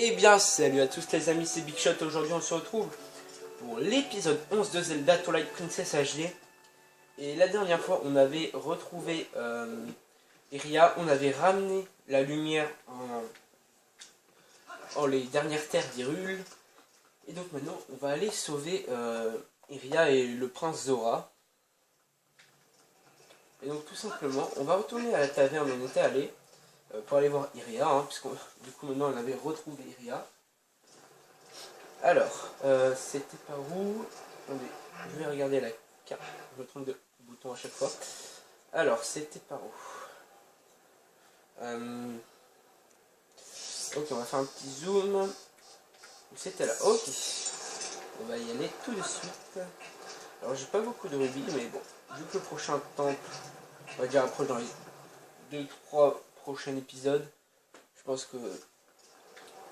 Eh bien, salut à tous les amis, c'est Big Shot. Aujourd'hui, on se retrouve pour l'épisode 11 de Zelda Twilight Princess HD. Et la dernière fois, on avait retrouvé Iria, on avait ramené la lumière en les dernières terres d'Hyrule. Et donc maintenant, on va aller sauver Iria et le prince Zora. Et donc tout simplement, on va retourner à la taverne où on était allé pour aller voir Iria, hein, puisque du coup maintenant on avait retrouvé Iria. Alors, c'était par où? Attendez, je vais regarder la carte. Je me trompe de bouton à chaque fois. Alors, c'était par où? Ok, on va faire un petit zoom. C'était là. Ok. On va y aller tout de suite. Alors, j'ai pas beaucoup de rubis, mais bon. Vu que le prochain temple, on va dire approche dans les 2-3 prochains épisodes, je pense que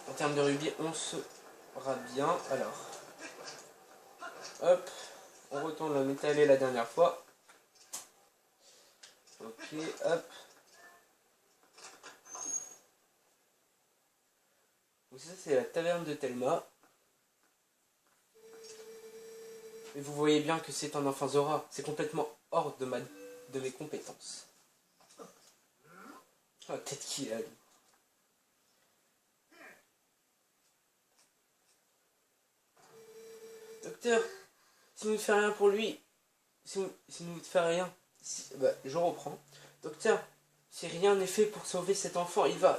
en termes de rubis, on sera bien. Alors, hop. On retourne, on était allé la dernière fois. Ok, hop. Donc ça c'est la taverne de Telma. Et vous voyez bien que c'est un enfant Zora. C'est complètement hors de mes compétences. Ah, peut-être qu'il a lui. Docteur, si vous ne faites rien pour lui, si vous ne faites rien, bah, je reprends. Docteur, si rien n'est fait pour sauver cet enfant, il va.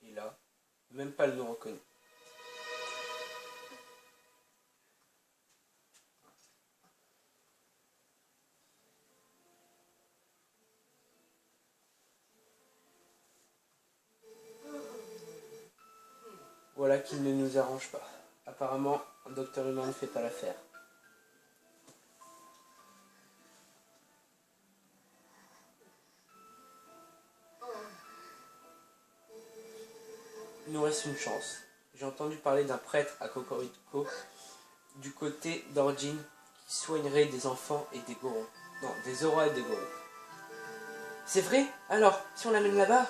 Et là, même pas elle nous reconnaît. Voilà qui ne nous arrange pas. Apparemment, un docteur humain ne fait pas l'affaire. Il nous reste une chance. J'ai entendu parler d'un prêtre à Cocorico du côté d'Origin qui soignerait des enfants et des gorons. Non, des Zora et des gorons. C'est vrai? Alors, si on l'amène là-bas?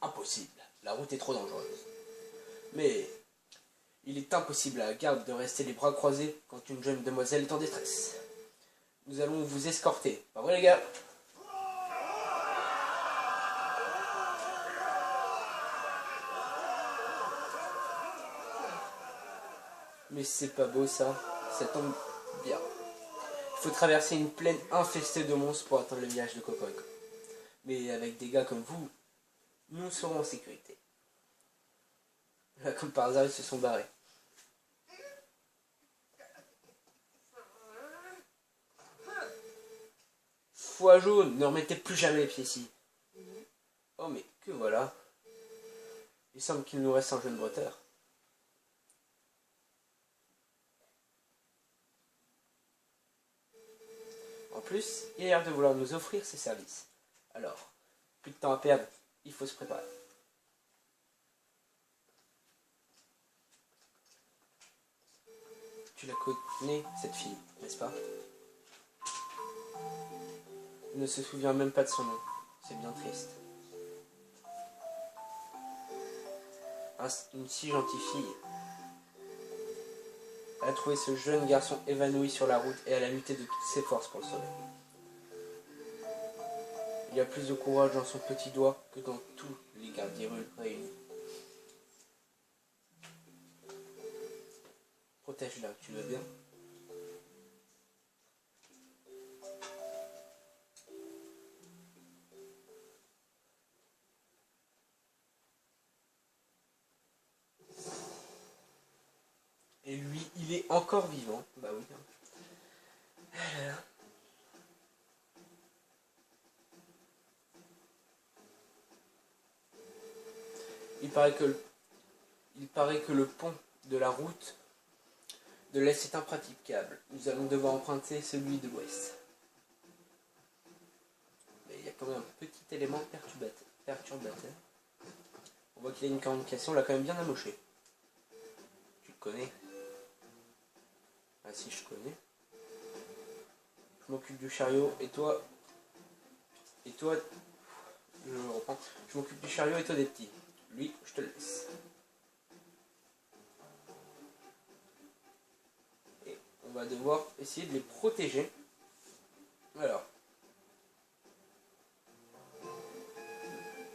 Impossible. La route est trop dangereuse. Mais il est impossible à la garde de rester les bras croisés quand une jeune demoiselle est en détresse. Nous allons vous escorter. Pas vrai les gars? Mais c'est pas beau ça. Ça tombe bien. Il faut traverser une plaine infestée de monstres pour atteindre le village de Cocorico. Mais avec des gars comme vous, nous serons en sécurité. Là, comme par hasard, ils se sont barrés. Foi jaune, ne remettez plus jamais les pieds ici. Oh mais que voilà. Il semble qu'il nous reste un jeune bretteur. En plus, il a l'air de vouloir nous offrir ses services. Alors, plus de temps à perdre, il faut se préparer. Tu la connais, cette fille, n'est-ce pas? Il ne se souvient même pas de son nom. C'est bien triste. Une si gentille fille. Elle a trouvé ce jeune garçon évanoui sur la route et elle a lutté de toutes ses forces pour le sauver. Il y a plus de courage dans son petit doigt que dans tous les gardes d'Hyrule réunis. Protège-la, tu veux bien? Et lui, il est encore vivant. Bah oui. Il paraît que le pont de la route de l'Est est impraticable. Nous allons devoir emprunter celui de l'Ouest. Mais il y a quand même un petit élément perturbateur. On voit qu'il a une communication, là quand même bien amoché. Tu le connais? Ah si, je connais. Je m'occupe du chariot, et toi, je reprends. Je m'occupe du chariot et toi des petits. Lui, je te le laisse. Et on va devoir essayer de les protéger. Alors.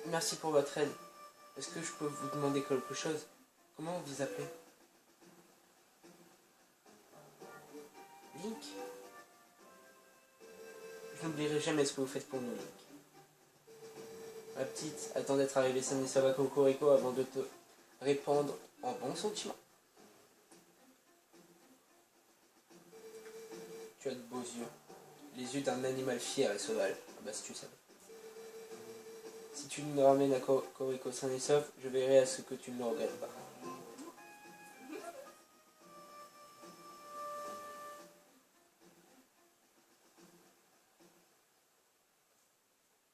Merci pour votre aide. Est-ce que je peux vous demander quelque chose? Comment vous vous appelez? Link? Je n'oublierai jamais ce que vous faites pour nous, Link. Ma petite, attends d'être arrivé saine et sauve à Cocorico avant de te répandre en bons sentiments. Tu as de beaux yeux. Les yeux d'un animal fier et sauvage. Ah bah si tu savais. Si tu nous ramènes à Cocorico sain et sauf, je verrai à ce que tu ne le regrettes pas.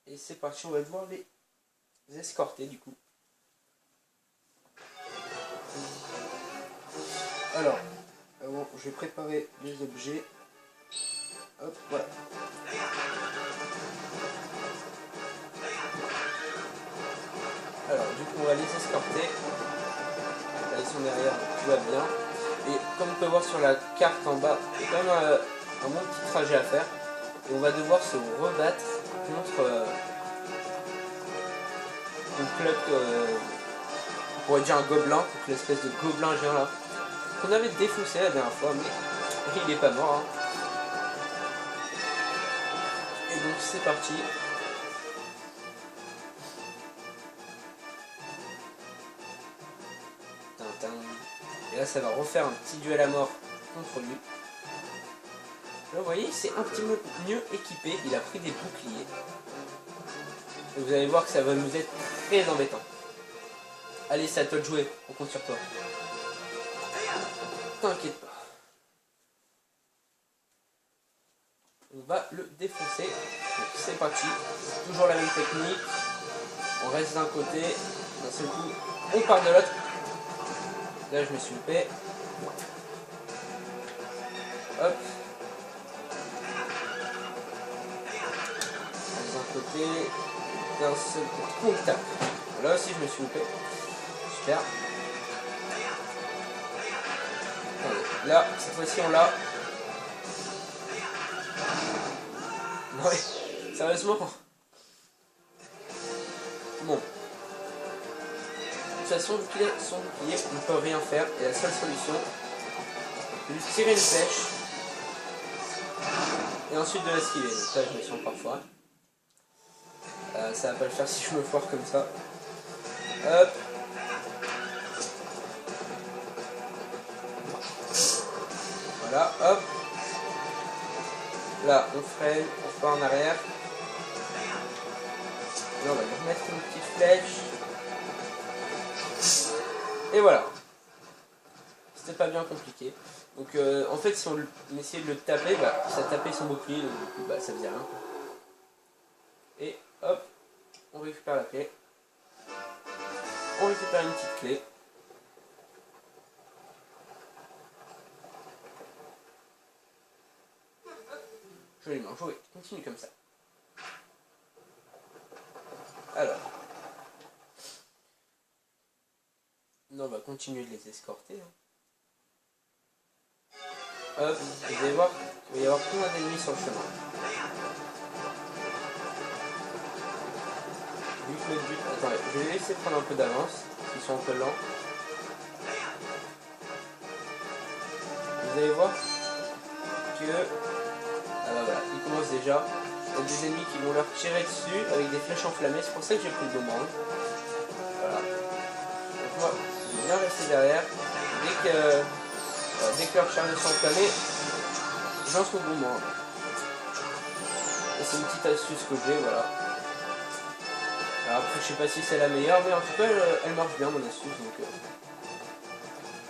Et c'est parti, on va devoir les escorter du coup. Alors, avant, je vais préparer les objets. Hop, voilà. Alors, du coup, on va les escorter. Là, ils sont derrière, tout va bien. Et comme on peut voir sur la carte en bas, il y a quand même un bon petit trajet à faire. Et on va devoir se rebattre contre on pourrait dire un gobelin, contre l'espèce de gobelin géant là, qu'on avait défaussé la dernière fois, mais il est pas mort. Hein. Et donc c'est parti. Et là ça va refaire un petit duel à mort contre lui. Là vous voyez, c'est un petit peu mieux équipé, il a pris des boucliers. Et vous allez voir que ça va nous être très embêtant. Allez, c'est à toi de jouer, on compte sur toi. T'inquiète pas. On va le défoncer. C'est parti. Toujours la même technique. On reste d'un côté. D'un seul coup, on part de l'autre. Là, je me suis loupé. Hop. D'un côté. D'un seul coup, on tape. Là aussi, je me suis loupé. Super. Là, cette fois-ci, on l'a. Non mais, sérieusement. Bon. De toute façon, vu qu'il est son bouclier, on ne peut rien faire. Et la seule solution, c'est juste tirer une flèche. Et ensuite de l'esquiver. Donc là, je me sens parfois. Ça va pas le faire si je me foire comme ça. Hop. Voilà, hop. Là, on freine, on part en arrière. Là, on va lui remettre une petite flèche. Et voilà. C'était pas bien compliqué. Donc, en fait, si on essayait de le taper, bah, ça tapait son bouclier, donc du coup, bah, ça faisait rien. Et hop, on récupère la clé. On récupère une petite clé. Joliment joué, continue comme ça. Alors. Non, on va continuer de les escorter. Hop, vous allez voir, il va y avoir plein d'ennemis sur le chemin. Vu que notre but... Attendez, je vais les laisser prendre un peu d'avance, parce qu'ils sont un peu lents. Vous allez voir que... Ah bah voilà, ils commencent déjà. Il y a des ennemis qui vont leur tirer dessus avec des flèches enflammées, c'est pour ça que j'ai pris le boomerang. Voilà. Donc moi, je vais bien rester derrière. Dès que leur charge sont enflammés, je lance mon boomerang. Et c'est une petite astuce que j'ai, voilà. Alors après, je sais pas si c'est la meilleure, mais en tout cas, elle marche bien, mon astuce, donc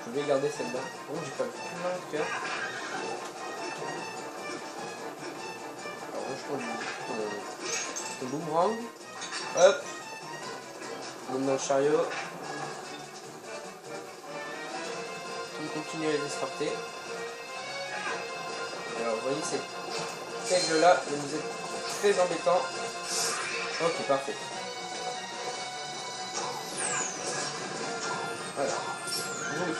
je vais garder celle-là. Bon, j'ai pas plein de cœur. Alors, je prends ton boomerang. Hop. On monte dans le chariot. On continue à les escorter. Alors, vous voyez, cet aigle-là, il nous est très embêtant. Ok, parfait. Voilà. Oui.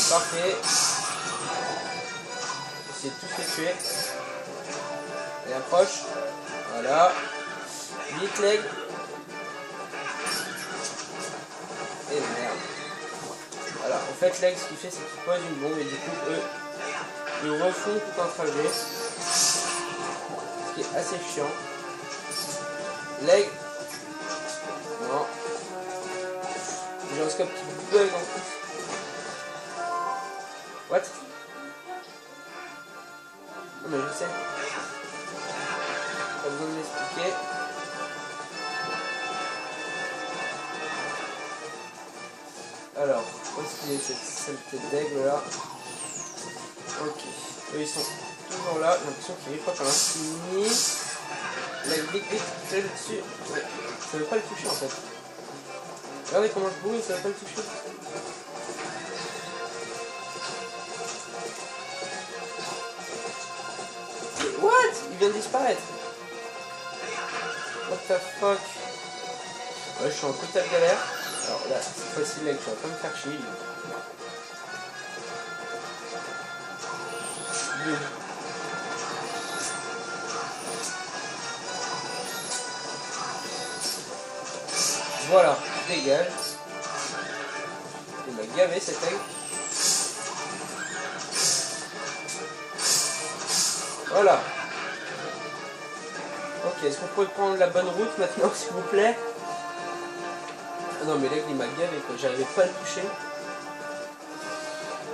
Parfait. C'est tout fait tuer. Et approche. Voilà. Vite leg. Et merde. Voilà, en fait leg ce qu'il fait c'est qu'il pose une bombe et du coup eux ils refont tout un trajet. Ce qui est assez chiant. Leg. Non. Gyroscope qui bug en plus. What? Non mais je sais. Pas besoin de m'expliquer. Alors, où est-ce qu'il est cette saleté d'aigle là? Ok. Eux ils sont toujours là. J'ai l'impression qu'ils ripotent à l'infini. L'aigle vite vite, je le dessus. Ouais. Ça veut pas le toucher en fait. Regardez comment je bouge, ça veut pas le toucher. What? Il vient de disparaître. What the fuck? Ouais, je suis en totale galère. Alors là, cette fois-ci, là, je vais pas me faire chier. Boum. Voilà, dégage. Il m'a gavé cet aigle. Voilà. Ok, est-ce qu'on peut prendre la bonne route maintenant, s'il vous plaît? Ah non, mais l'aigle il m'a gavé quoi, j'arrivais pas à le toucher. En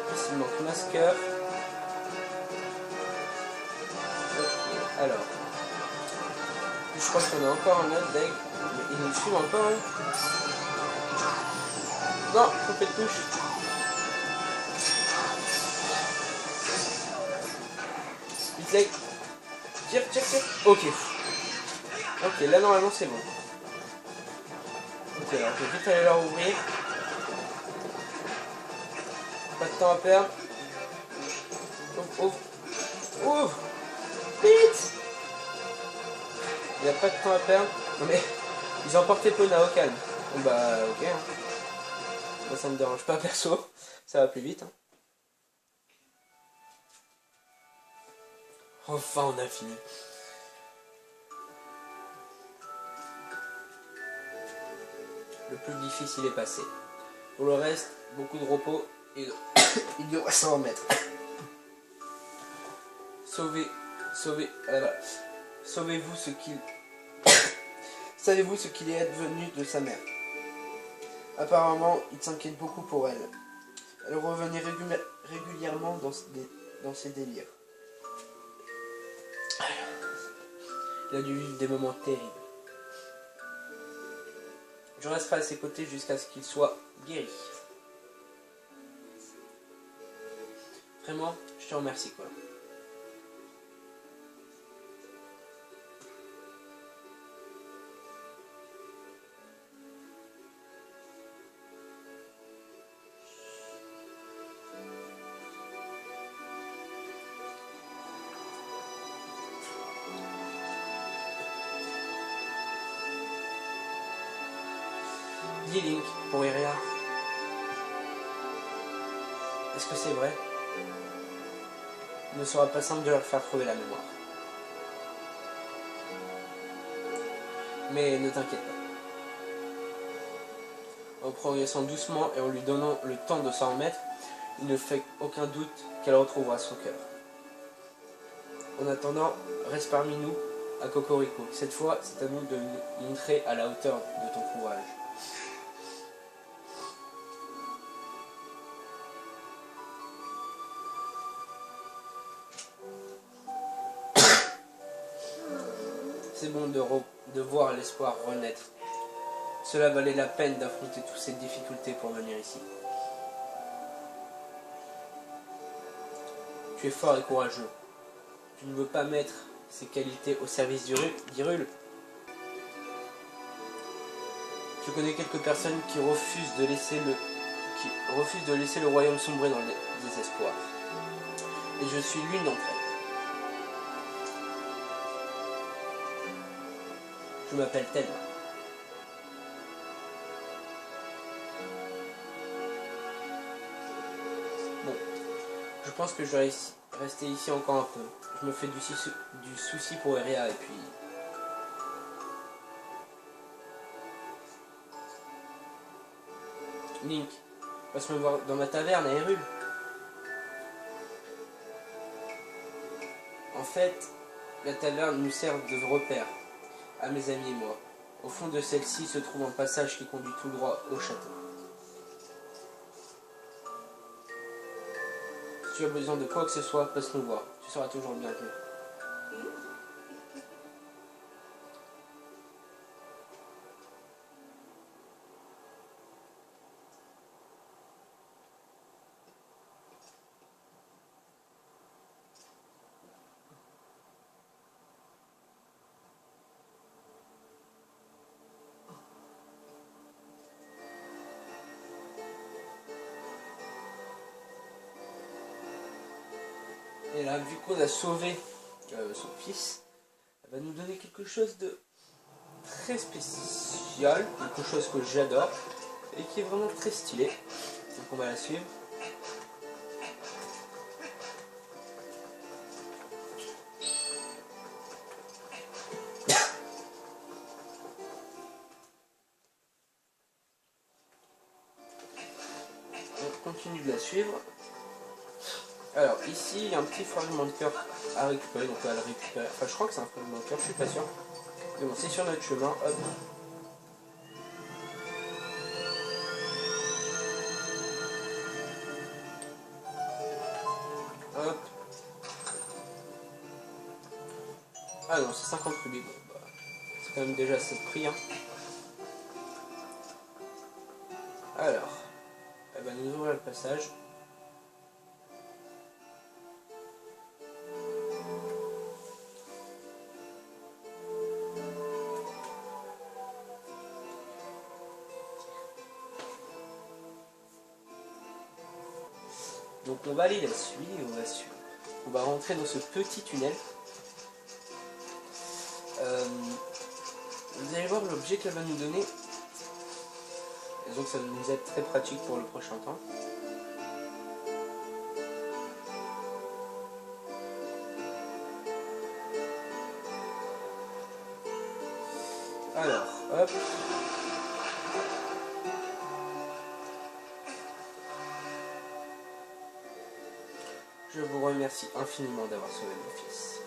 plus, il manque masqueur. Ok, alors. Je crois qu'on a encore un autre d'aigle. Mais il nous suit encore, hein. Non, faut faire de touche. Vite l'aigle. Tire, tire, tire. Ok. Ok, là normalement c'est bon. Ok, alors je vais vite aller leur ouvrir. Pas de temps à perdre. Ouvre, ouvre. Ouvre. Vite. Il n'y a pas de temps à perdre. Non mais, ils ont emporté Pona au calme. Bon bah, ok. Hein. Moi ça me dérange pas perso. Ça va plus vite. Hein. Enfin on a fini. Le plus difficile est passé. Pour le reste, beaucoup de repos et il devrait s'en remettre. Sauvez-vous ce qu'il... Savez-vous ce qu'il est advenu de sa mère? Apparemment, il s'inquiète beaucoup pour elle. Elle revenait régulièrement dans ses délires. Il a dû vivre des moments terribles. Je resterai à ses côtés jusqu'à ce qu'il soit guéri. Vraiment, je te remercie quoi. Dis Link pour Iria. Est-ce que c'est vrai? Il ne sera pas simple de leur faire trouver la mémoire. Mais ne t'inquiète pas. En progressant doucement et en lui donnant le temps de s'en remettre, il ne fait aucun doute qu'elle retrouvera son cœur. En attendant, reste parmi nous à Cocorico. Cette fois, c'est à nous de nous montrer à la hauteur de ton courage. C'est bon de voir l'espoir renaître. Cela valait la peine d'affronter toutes ces difficultés pour venir ici. Tu es fort et courageux. Tu ne veux pas mettre ces qualités au service d'Hyrule. Je connais quelques personnes qui refusent de laisser le royaume sombrer dans le désespoir. Et je suis l'une d'entre elles. Je m'appelle Ted. Bon, je pense que je vais rester ici encore un peu. Je me fais du souci pour Eria et puis... Link, passe me voir dans ma taverne à Hyrule. En fait, la taverne nous sert de repère à mes amis et moi. Au fond de celle-ci se trouve un passage qui conduit tout droit au château. Si tu as besoin de quoi que ce soit, passe nous voir. Tu seras toujours le bienvenu. Et là, vu qu'on a sauvé son fils, elle va nous donner quelque chose de très spécial, quelque chose que j'adore et qui est vraiment très stylé. Donc on va la suivre. On continue de la suivre. Alors ici il y a un petit fragment de cœur à récupérer, donc on va le récupérer. Enfin je crois que c'est un fragment de cœur, je suis pas sûr. Mais bon, c'est sur notre chemin, hop. Hop. Ah non, c'est 50 rubis, bon, bah, c'est quand même déjà assez de prix. Hein. Alors, elle va nous ouvrir le passage. Donc on va aller la suivre, on va rentrer dans ce petit tunnel. Vous allez voir l'objet qu'elle va nous donner. Et donc ça va nous être très pratique pour le prochain temps. Alors, hop. Je vous remercie infiniment d'avoir sauvé mon fils.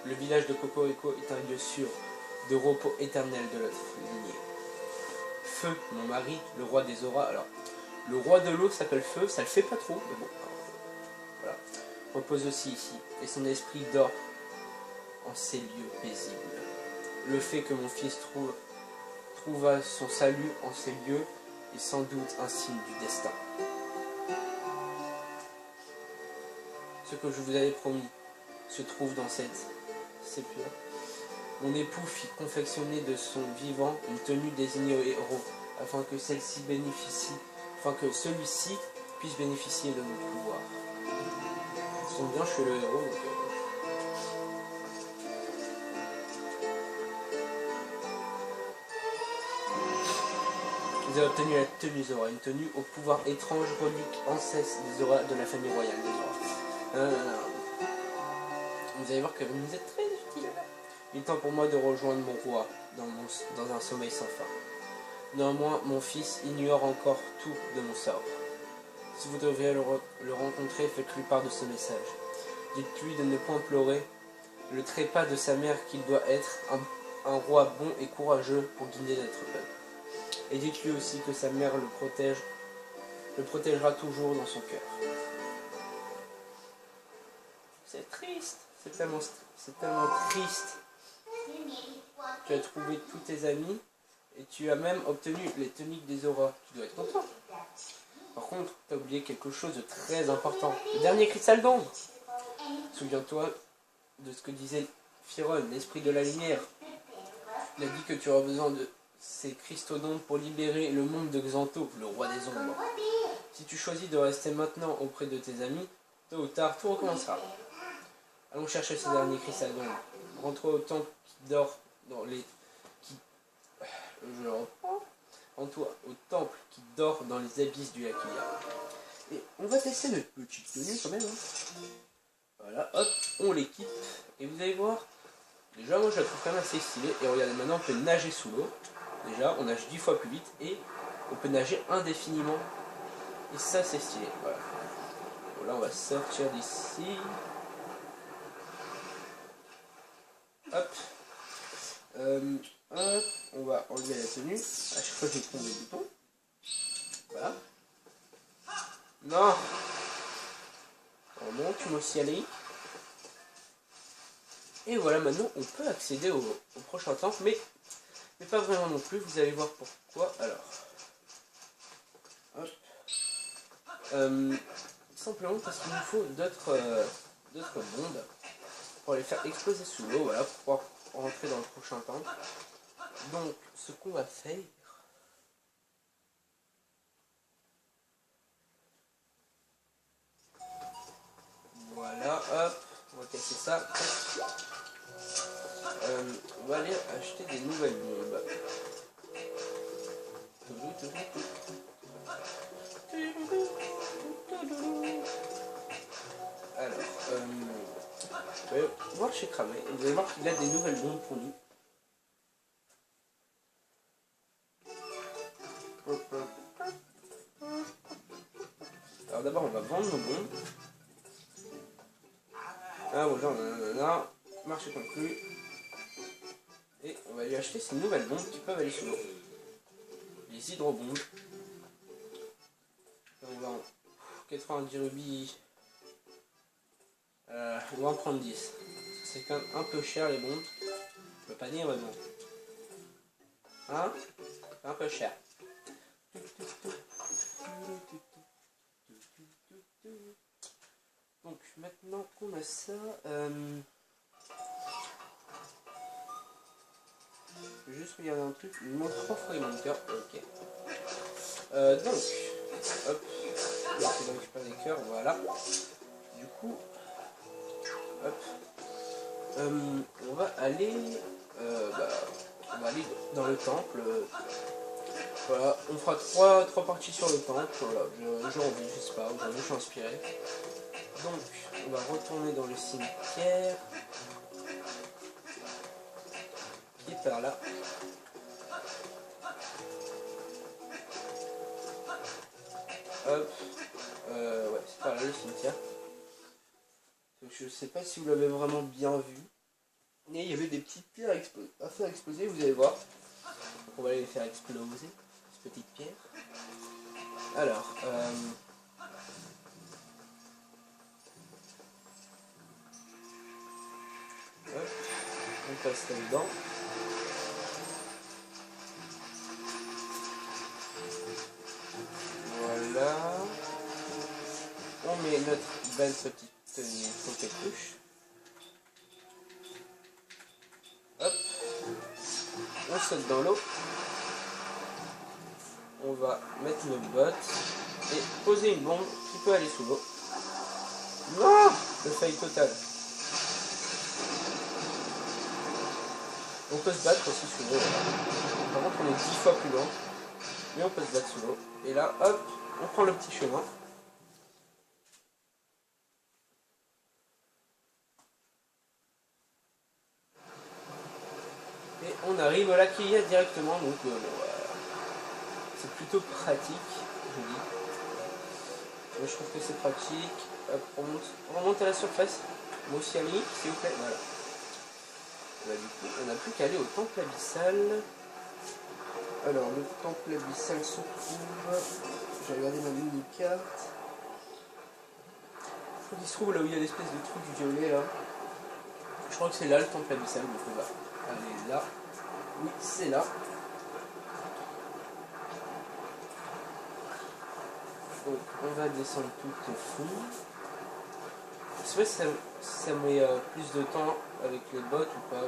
Le village de Cocorico est un lieu sûr de repos éternel de notre lignée. Feu, mon mari, le roi des auras. Alors, le roi de l'eau s'appelle Feu, ça le fait pas trop, mais bon. Voilà. Repose aussi ici, et son esprit dort en ces lieux paisibles. Le fait que mon fils trouva son salut en ces lieux est sans doute un signe du destin. Ce que je vous avais promis se trouve dans cette sépulture. Mon époux fit confectionner de son vivant une tenue désignée au héros, afin que celui-ci puisse bénéficier de mon pouvoir. Ils sont bien chez le héros, donc vous avez obtenu la tenue Zora, une tenue au pouvoir étrange, relique, ancêtre des Zora de la famille royale des Zora. Vous allez voir que vous êtes très utile. Il est temps pour moi de rejoindre mon roi dans un sommeil sans fin. Néanmoins, mon fils ignore encore tout de mon sort. Si vous devez le rencontrer, faites-lui part de ce message. Dites-lui de ne point pleurer le trépas de sa mère, qu'il doit être un roi bon et courageux pour guider notre peuple. Et dites-lui aussi que sa mère le protégera toujours dans son cœur. C'est triste, c'est tellement triste. Tu as trouvé tous tes amis et tu as même obtenu les tuniques des auras. Tu dois être content. Par contre, tu as oublié quelque chose de très important. Le dernier cristal d'ombre. Souviens-toi de ce que disait Firon, l'esprit de la lumière. Il a dit que tu auras besoin de ces cristaux d'ombre pour libérer le monde de Xanto, le roi des ombres. Si tu choisis de rester maintenant auprès de tes amis, tôt ou tard, tout recommencera. Allons chercher ce dernier cristal d'ombre. Rends-toi au temple qui dort dans les... qui... Je le reprends. Rends-toi au temple qui dort dans les abysses du lac Iliar. Et on va tester notre petite tenue quand même. Hein. Voilà, hop, on l'équipe. Et vous allez voir, déjà moi je la trouve quand même assez stylée. Et regardez, maintenant on peut nager sous l'eau. Déjà, on nage 10 fois plus vite et on peut nager indéfiniment. Et ça c'est stylé, voilà. Bon, là on va sortir d'ici. Hop. Hop. On va enlever la tenue. À chaque fois je prends les boutons. Voilà. Non. On monte, tu m'as aussi allé. Et voilà, maintenant on peut accéder au prochain temple, mais pas vraiment non plus. Vous allez voir pourquoi. Alors. Hop. Simplement parce qu'il nous faut d'autres bombes pour les faire exploser sous l'eau, voilà, pour pouvoir rentrer dans le prochain temple. Donc, ce qu'on va faire... Voilà, hop, on va casser ça. On va aller acheter des nouvelles bombes. Alors, vous allez voir chez Kramé, vous allez voir qu'il a des nouvelles bombes pour nous. Alors d'abord on va vendre nos bombes. Ah bonjour, nanana, marché conclu. Et on va lui acheter ces nouvelles bombes qui peuvent aller sous l'eau. Les hydrobombes. On va en 90 rubis. On va en prendre 10. C'est quand même un peu cher les bombes. Je peux pas dire vraiment. Hein? C'est un peu cher. Donc maintenant qu'on a ça, je vais juste regarder un truc. Il me manque 3 fois il manque cœur. Ok. Donc, hop, on va essayer de récupérer des cœurs, voilà. Du coup, hop, on va aller, dans le temple. Voilà, on fera 3 parties sur le temple. Voilà, j'ai envie, je sais pas, aujourd'hui je suis inspiré. Donc, on va retourner dans le cimetière qui est par là. Hop, ouais, c'est par là le cimetière. Je sais pas si vous l'avez vraiment bien vu. Mais il y avait des petites pierres à faire exploser, vous allez voir. Donc on va les faire exploser, ces petites pierres. Alors, hop, on passe là-dedans. Voilà. On met notre belle petite coquetouche. Hop. On saute dans l'eau. On va mettre nos bottes et poser une bombe qui peut aller sous l'eau. Non! Le fail total. On peut se battre aussi sous l'eau. Par contre on est 10 fois plus loin. Mais on peut se battre sous l'eau. Et là, hop, on prend le petit chemin. Et on arrive au lac Iliar directement. Donc c'est plutôt pratique, je dis. Moi, je trouve que c'est pratique. Hop, on remonte à la surface. Moi aussi, ami, s'il vous plaît. Voilà. Là, du coup, on n'a plus qu'à aller au temple abyssal. Alors, le temple abyssal se trouve... J'ai regardé ma mini-carte. Je crois qu'il se trouve là où il y a l'espèce de truc violet, là. Je crois que c'est là, le temple abyssal. Donc, on va aller là. Oui, c'est là. Donc, on va descendre tout au fond. Je sais pas si ça met plus de temps avec les bottes ou pas. Bon.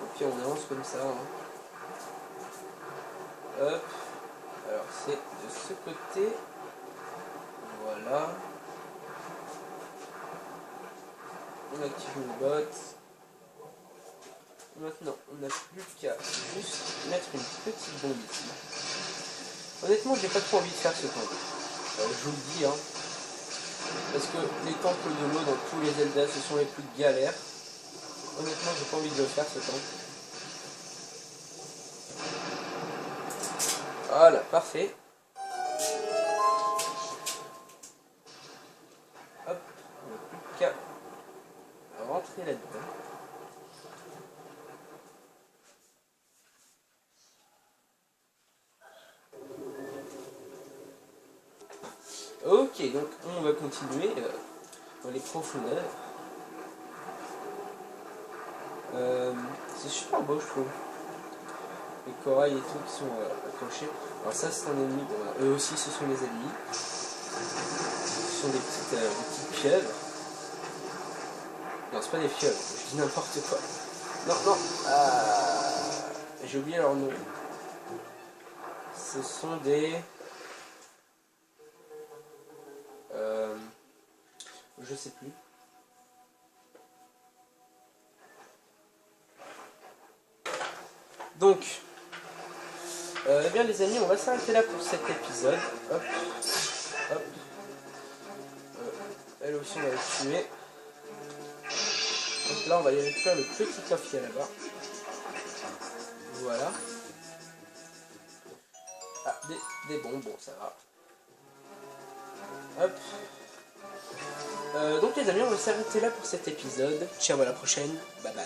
Et puis on avance comme ça. Hein. Hop. Alors c'est de ce côté. Voilà. On active nos bottes. Maintenant, on n'a plus qu'à juste mettre une petite bombe ici. Honnêtement, j'ai pas trop envie de faire ce temple. Je vous le dis, hein. Parce que les temples de l'eau dans tous les Zelda, ce sont les plus galères. Honnêtement, j'ai pas envie de le faire ce temple. Voilà, parfait. Hop, on n'a plus qu'à rentrer là-dedans. Ok, donc on va continuer dans les profondeurs. C'est super beau, je trouve. Les corails et tout qui sont accrochés. Alors ça c'est un ennemi, bon, eux aussi ce sont des ennemis. Ce sont des petites pieuvres. Non, c'est pas des pieuvres, je dis n'importe quoi. Non, non, j'ai oublié leur nom. Ce sont des... je sais plus. Donc, eh bien les amis, on va s'arrêter là pour cet épisode. Hop, hop. Elle aussi, on va la tuer. Donc là, on va y aller faire le petit café là-bas. Voilà. Ah, des bonbons, ça va. Hop. Donc les amis, on va s'arrêter là pour cet épisode. Ciao, à la prochaine. Bye bye.